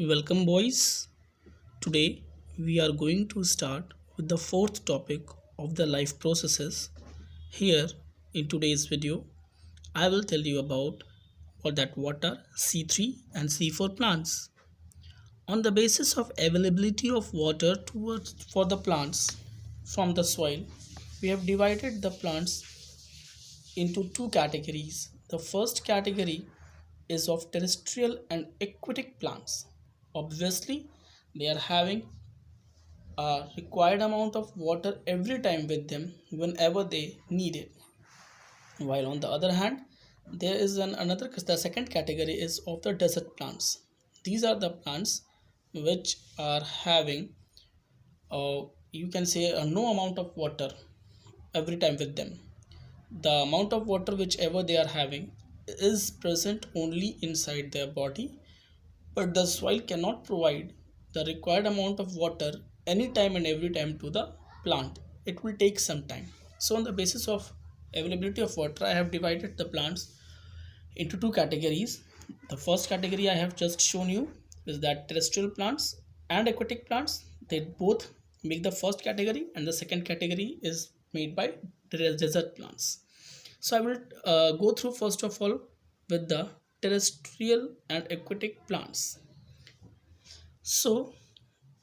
Welcome, boys. Today we are going to start with the fourth topic of the life processes. Here in today's video, I will tell you about what are C3 and C4 plants. On the basis of availability of water for the plants from the soil, we have divided the plants into two categories. The first category is of terrestrial and aquatic plants. Obviously, they are having a required amount of water every time with them whenever they need it. While on the other hand, there is another the second category is of the desert plants. These are the plants which are having you can say no amount of water every time with them. The amount of water whichever they are having is present only inside their body, but the soil cannot provide the required amount of water anytime and every time to the plant. It will take some time. So on the basis of availability of water, I have divided the plants into two categories. The first category I have just shown you is that terrestrial plants and aquatic plants, they both make the first category, and the second category is made by desert plants. So I will go through first of all with the terrestrial and aquatic plants. So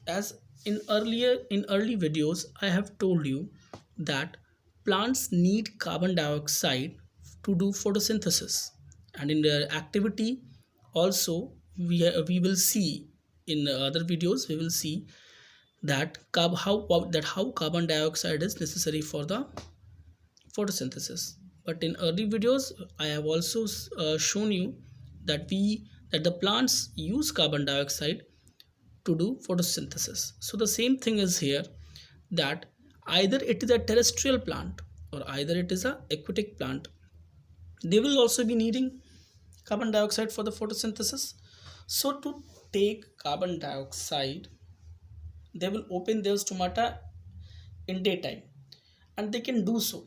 as in early videos I have told you that plants need carbon dioxide to do photosynthesis, and in their activity also we will see in other videos we will see that how carbon dioxide is necessary for the photosynthesis. But in early videos I have also shown you that the plants use carbon dioxide to do photosynthesis. So the same thing is here, that either it is a terrestrial plant or either it is a aquatic plant, they will also be needing carbon dioxide for the photosynthesis. So to take carbon dioxide, they will open their stomata in daytime, and they can do so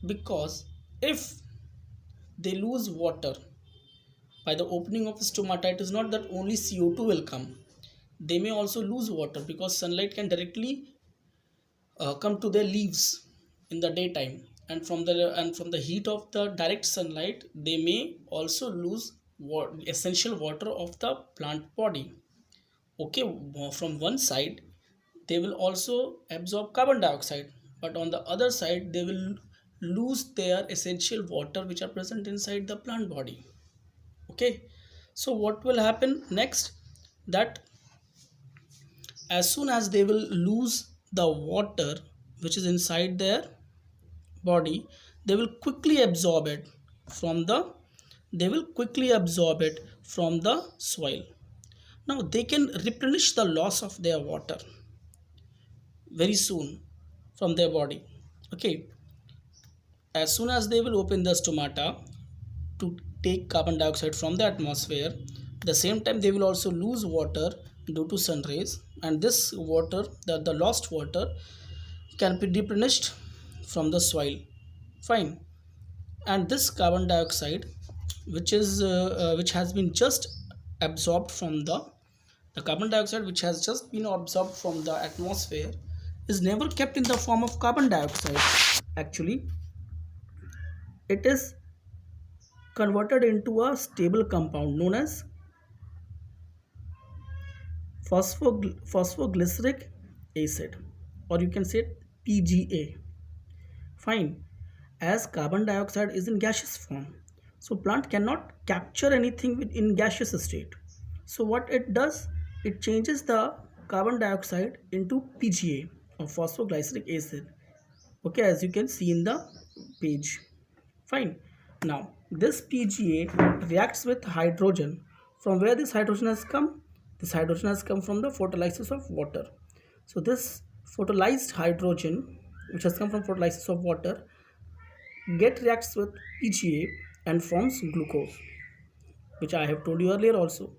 because if they lose water by the opening of stomata, it is not that only CO2 will come. They may also lose water because sunlight can directly come to their leaves in the daytime, and from the heat of the direct sunlight, they may also lose essential water of the plant body. Okay, from one side, they will also absorb carbon dioxide, but on the other side, they will lose their essential water which are present inside the plant body. Okay, so what will happen next, that as soon as they will lose the water which is inside their body, they will quickly absorb it from the they will quickly absorb it from the soil. Now they can replenish the loss of their water very soon from their body. Okay, as soon as they will open the stomata to take carbon dioxide from the atmosphere, the same time they will also lose water due to sun rays, and this water, the lost water, can be replenished from the soil. Fine. And this carbon dioxide which has been just absorbed from the carbon dioxide which has just been absorbed from the atmosphere is never kept in the form of carbon dioxide. Actually, it is converted into a stable compound known as phosphoglyceric acid, or you can say PGA. Fine. As carbon dioxide is in gaseous form, so plant cannot capture anything in gaseous state. So what it does, it changes the carbon dioxide into PGA, or phosphoglyceric acid. Okay, as you can see in the page. Fine. Now this PGA reacts with hydrogen. From where this hydrogen has come? This hydrogen has come from the photolysis of water. So this photolysed hydrogen which has come from photolysis of water get reacts with PGA and forms glucose, which I have told you earlier also.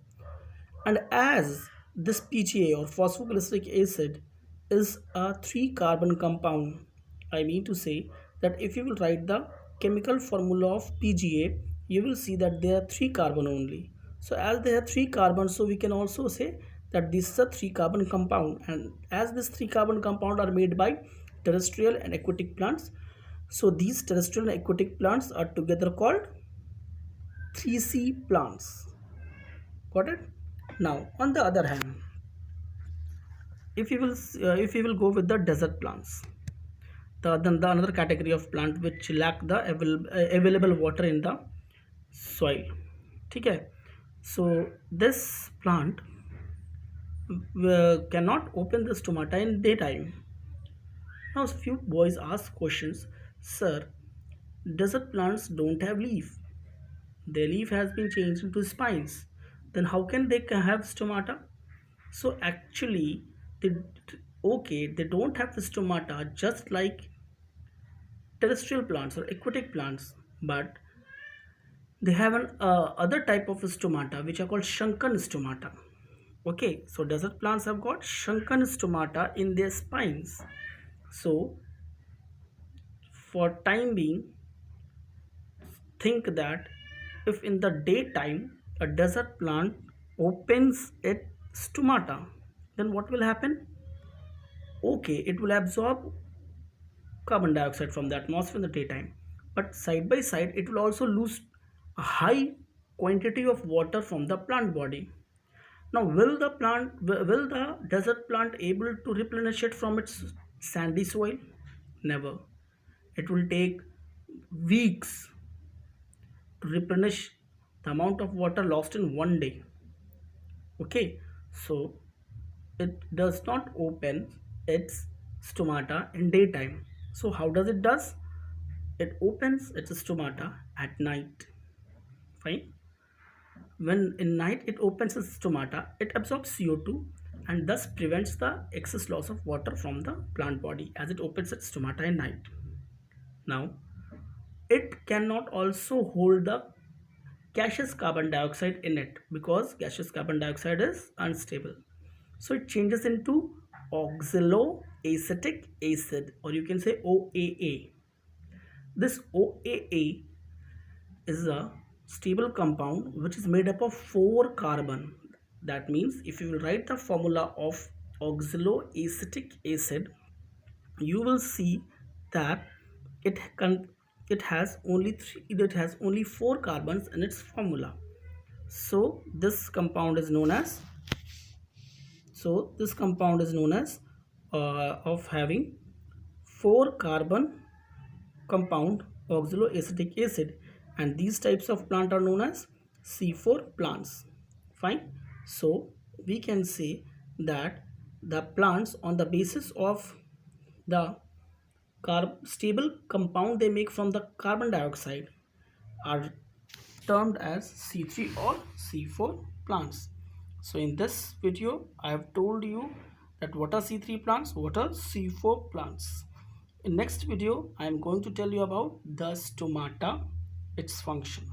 And as this PGA or phosphoglyceric acid is a 3-carbon compound, I mean to say that if you will write the chemical formula of PGA, you will see that there are 3 carbon only. So as they have three carbons, so we can also say that this is a three carbon compound, and as this three carbon compound are made by terrestrial and aquatic plants, so these terrestrial and aquatic plants are together called 3C plants. Got it? Now on the other hand, if we will go with the desert plants, the another category of plant which lack the available water in the soil. Okay, so this plant cannot open the stomata in daytime. Now few boys ask questions, sir, desert plants don't have leaf, their leaf has been changed into spines, then how can they have stomata? So actually they, okay, they don't have the stomata just like terrestrial plants or aquatic plants, but they have an other type of stomata which are called shrunken stomata. Okay, so desert plants have got shrunken stomata in their spines. So for time being, think that if in the daytime a desert plant opens its stomata, then what will happen? Okay, it will absorb carbon dioxide from the atmosphere in the daytime, but side by side it will also lose a high quantity of water from the plant body. Now will the desert plant able to replenish it from its sandy soil? Never. It will take weeks to replenish the amount of water lost in one day. Okay, so it does not open its stomata in daytime. So how does it does? It opens its stomata at night. Fine. When in night it opens its stomata, it absorbs CO2 and thus prevents the excess loss of water from the plant body as it opens its stomata in night. Now, it cannot also hold the gaseous carbon dioxide in it because gaseous carbon dioxide is unstable. So it changes into oxaloacetic acid, or you can say OAA. This OAA is a stable compound which is made up of 4 carbon. That means if you will write the formula of oxaloacetic acid, you will see that it it has only 4 carbons in its formula. So this compound is known as of having 4 carbon compound oxaloacetic acid, and these types of plant are known as C4 plants. Fine. So we can say that the plants on the basis of the stable compound they make from the carbon dioxide are termed as C3 or C4 plants. So in this video I have told you that what are C3 plants, what are C4 plants. In next video I am going to tell you about the stomata, its function.